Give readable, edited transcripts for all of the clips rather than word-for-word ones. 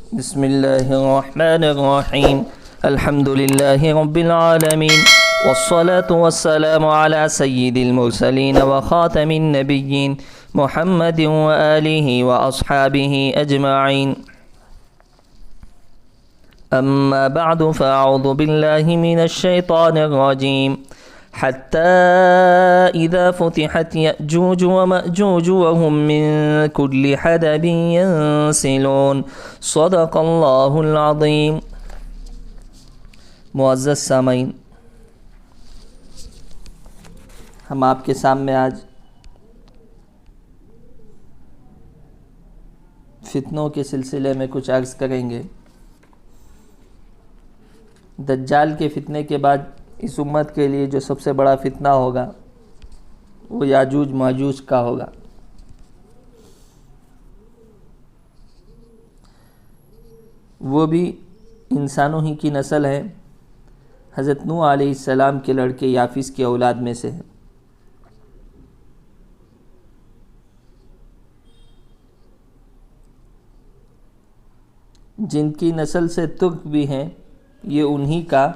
بسم الله الرحمن الرحيم. الحمد لله رب العالمين، والصلاة والسلام على سيد المرسلين وخاتم النبيين محمد وآله وأصحابه أجمعين. أما بعد، فأعوذ بالله من الشيطان الرجيم. حتى إذا فتحت يأجوج ومأجوج وهم من كل حدب ينسلون. صدق اللہ العظیم. معزز سامعین، ہم آپ کے سامنے آج فتنوں کے سلسلے میں کچھ عرض کریں گے. دجال کے فتنے کے بعد اس امت کے لیے جو سب سے بڑا فتنہ ہوگا وہ یاجوج ماجوج کا ہوگا. وہ بھی انسانوں ہی کی نسل ہے. حضرت نوح علیہ السلام کے لڑکے یافس کی اولاد میں سے ہے. جن کی نسل سے ترک بھی ہیں، یہ انہی کا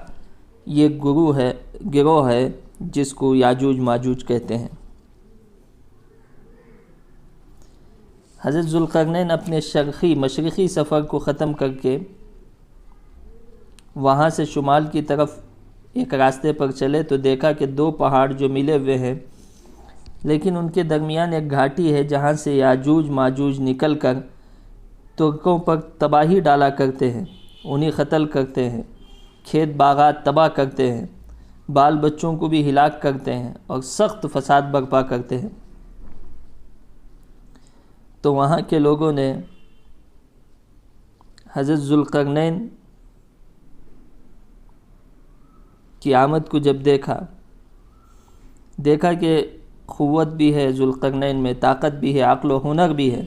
یہ گروہ ہے جس کو یاجوج ماجوج کہتے ہیں. حضرت ذوالقرنین اپنے مشرقی سفر کو ختم کر کے وہاں سے شمال کی طرف ایک راستے پر چلے تو دیکھا کہ دو پہاڑ جو ملے ہوئے ہیں، لیکن ان کے درمیان ایک گھاٹی ہے جہاں سے یاجوج ماجوج نکل کر ترکوں پر تباہی ڈالا کرتے ہیں، انہیں قتل کرتے ہیں، کھیت باغات تباہ کرتے ہیں، بال بچوں کو بھی ہلاک کرتے ہیں اور سخت فساد برپا کرتے ہیں. تو وہاں کے لوگوں نے حضرت ذوالقرنین کی آمد کو جب دیکھا کہ قوت بھی ہے ذوالقرنین میں، طاقت بھی ہے، عقل و ہنر بھی ہے.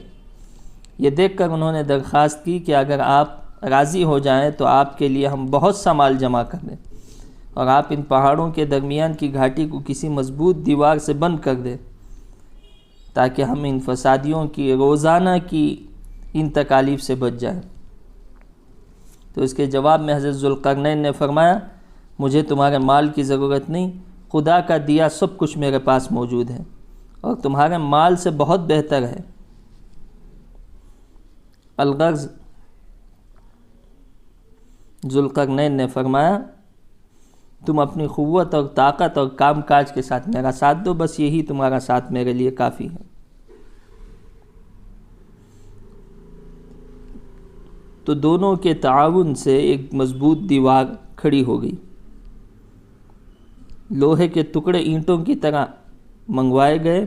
یہ دیکھ کر انہوں نے درخواست کی کہ اگر آپ راضی ہو جائیں تو آپ کے لیے ہم بہت سا مال جمع کر دیں اور آپ ان پہاڑوں کے درمیان کی گھاٹی کو کسی مضبوط دیوار سے بند کر دیں تاکہ ہم ان فسادیوں کی روزانہ کی ان تکالیف سے بچ جائیں. تو اس کے جواب میں حضرت ذوالقرنین نے فرمایا، مجھے تمہارے مال کی ضرورت نہیں، خدا کا دیا سب کچھ میرے پاس موجود ہے اور تمہارے مال سے بہت بہتر ہے. الغرض ذوالقرنین نے فرمایا، تم اپنی قوت اور طاقت اور کام کاج کے ساتھ میرا ساتھ دو، بس یہی تمہارا ساتھ میرے لیے کافی ہے. تو دونوں کے تعاون سے ایک مضبوط دیوار کھڑی ہو گئی. لوہے کے ٹکڑے اینٹوں کی طرح منگوائے گئے.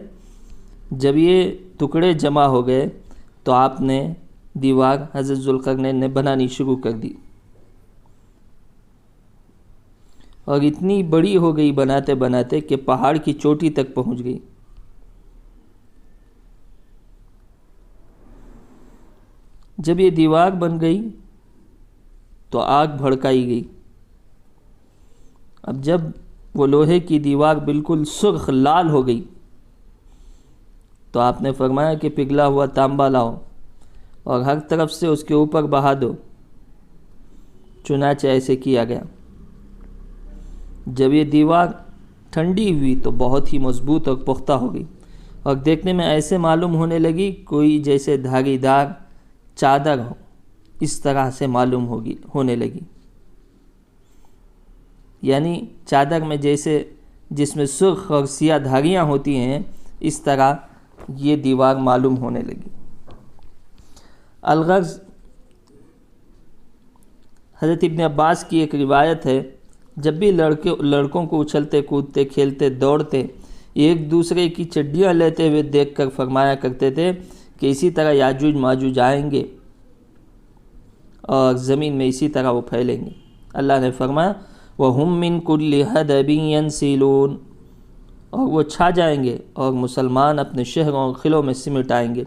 جب یہ ٹکڑے جمع ہو گئے تو آپ نے دیوار حضرت ذوالقرنین نے بنانی شروع کر دی اور اتنی بڑی ہو گئی بناتے بناتے کہ پہاڑ کی چوٹی تک پہنچ گئی. جب یہ دیوار بن گئی تو آگ بھڑکائی گئی. اب جب وہ لوہے کی دیوار بالکل سرخ لال ہو گئی تو آپ نے فرمایا کہ پگھلا ہوا تانبا لاؤ اور ہر طرف سے اس کے اوپر بہا دو. چنانچہ ایسے کیا گیا. جب یہ دیوار ٹھنڈی ہوئی تو بہت ہی مضبوط اور پختہ ہو گئی اور دیکھنے میں ایسے معلوم ہونے لگی کوئی جیسے دھاگی دار چادر ہو، اس طرح سے معلوم ہونے لگی. یعنی چادر میں جس میں سرخ اور سیاہ دھاگیاں ہوتی ہیں، اس طرح یہ دیوار معلوم ہونے لگی. الغرض حضرت ابن عباس کی ایک روایت ہے، جب بھی لڑکوں کو اچھلتے کودتے کھیلتے دوڑتے ایک دوسرے کی چڈیاں لیتے ہوئے دیکھ کر فرمایا کرتے تھے کہ اسی طرح یاجوج ماجوج آئیں گے اور زمین میں اسی طرح وہ پھیلیں گے. اللہ نے فرمایا وَهُمْ مِنْ كُلِّ حَدَبٍ يَنْسِلُونَ، اور وہ چھا جائیں گے اور مسلمان اپنے شہروں اور قلعوں میں سمٹ آئیں گے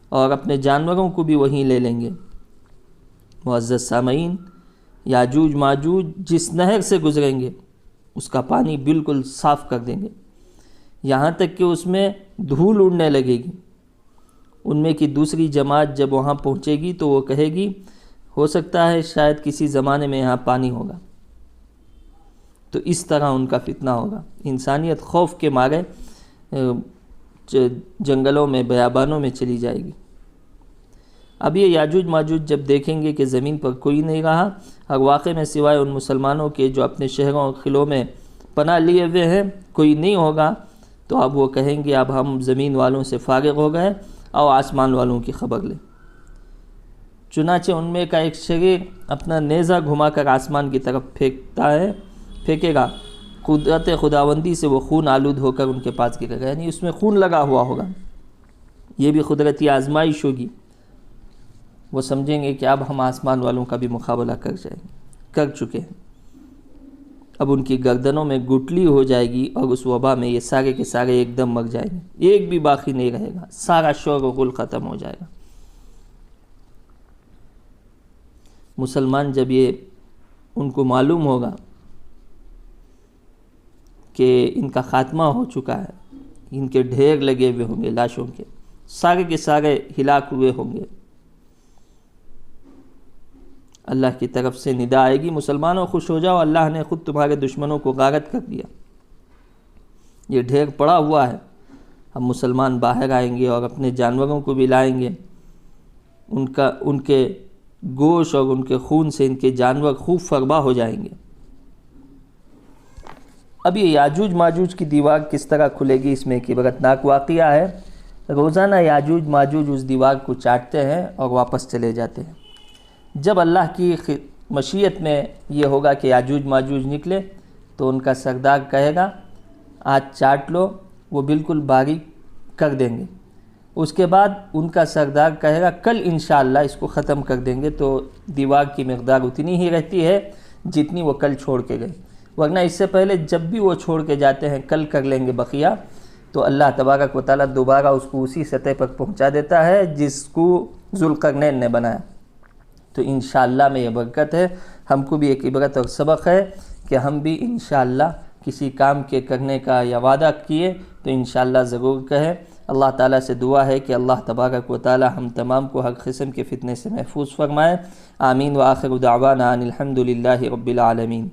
اور اپنے جانوروں کو بھی وہیں لے لیں گے. معزز سامعین، یاجوج ماجوج جس نہر سے گزریں گے اس کا پانی بالکل صاف کر دیں گے، یہاں تک کہ اس میں دھول اڑنے لگے گی. ان میں کی دوسری جماعت جب وہاں پہنچے گی تو وہ کہے گی ہو سکتا ہے شاید کسی زمانے میں یہاں پانی ہوگا، تو اس طرح ان کا فتنہ ہوگا۔ انسانیت خوف کے مارے جنگلوں میں بیابانوں میں چلی جائے گی۔ اب یہ یاجوج ماجوج جب دیکھیں گے کہ زمین پر کوئی نہیں رہا، اور واقع میں سوائے ان مسلمانوں کے جو اپنے شہروں اور قلعوں میں پناہ لیے ہوئے ہیں کوئی نہیں ہوگا، تو اب وہ کہیں گے اب ہم زمین والوں سے فارغ ہو گئے اور آسمان والوں کی خبر لیں۔ چنانچہ ان میں کا ایک شریر اپنا نیزہ گھما کر آسمان کی طرف پھینکے گا، قدرت خداوندی سے وہ خون آلود ہو کر ان کے پاس گرے گا، یعنی اس میں خون لگا ہوا ہوگا۔ یہ بھی قدرتی آزمائش ہوگی۔ وہ سمجھیں گے کہ اب ہم آسمان والوں کا بھی مقابلہ کر چکے ہیں۔ اب ان کی گردنوں میں گٹلی ہو جائے گی، اور اس وبا میں یہ سارے کے سارے ایک دم مر جائیں گے، ایک بھی باقی نہیں رہے گا، سارا شور و غل ختم ہو جائے گا۔ مسلمان جب یہ ان کو معلوم ہوگا کہ ان کا خاتمہ ہو چکا ہے، ان کے ڈھیر لگے ہوئے ہوں گے لاشوں کے، سارے کے سارے ہلاک ہوئے ہوں گے، اللہ کی طرف سے ندا آئے گی، مسلمانوں خوش ہو جاؤ، اللہ نے خود تمہارے دشمنوں کو غارت کر دیا، یہ ڈھیر پڑا ہوا ہے۔ اب مسلمان باہر آئیں گے اور اپنے جانوروں کو بھی لائیں گے، ان کے گوشت اور ان کے خون سے ان کے جانور خوب فربا ہو جائیں گے۔ اب یہ یاجوج ماجوج کی دیوار کس طرح کھلے گی، اس میں ایک عبرتناک واقعہ ہے۔ روزانہ یاجوج ماجوج اس دیوار کو چاٹتے ہیں اور واپس چلے جاتے ہیں۔ جب اللہ کی مشیت میں یہ ہوگا کہ یاجوج ماجوج نکلے تو ان کا سردار کہے گا آج چاٹ لو، وہ بالکل باریک کر دیں گے۔ اس کے بعد ان کا سردار کہے گا کل انشاءاللہ اس کو ختم کر دیں گے، تو دیوار کی مقدار اتنی ہی رہتی ہے جتنی وہ کل چھوڑ کے گئے، ورنہ اس سے پہلے جب بھی وہ چھوڑ کے جاتے ہیں کل کر لیں گے بقیہ، تو اللہ تبارک و تعالیٰ دوبارہ اس کو اسی سطح پر پہنچا دیتا ہے جس کو ذوالقرنین نے بنایا۔ تو انشاءاللہ میں یہ برکت ہے، ہم کو بھی ایک عبرت اور سبق ہے کہ ہم بھی انشاءاللہ کسی کام کے کرنے کا یا وعدہ کیے تو انشاءاللہ ضرور کہیں۔ اللہ تعالیٰ سے دعا ہے کہ اللہ تبارک و تعالیٰ ہم تمام کو ہر قسم کے فتنے سے محفوظ فرمائے۔ آمین۔ وآخر دعوانا ان الحمد للہ رب العالمین۔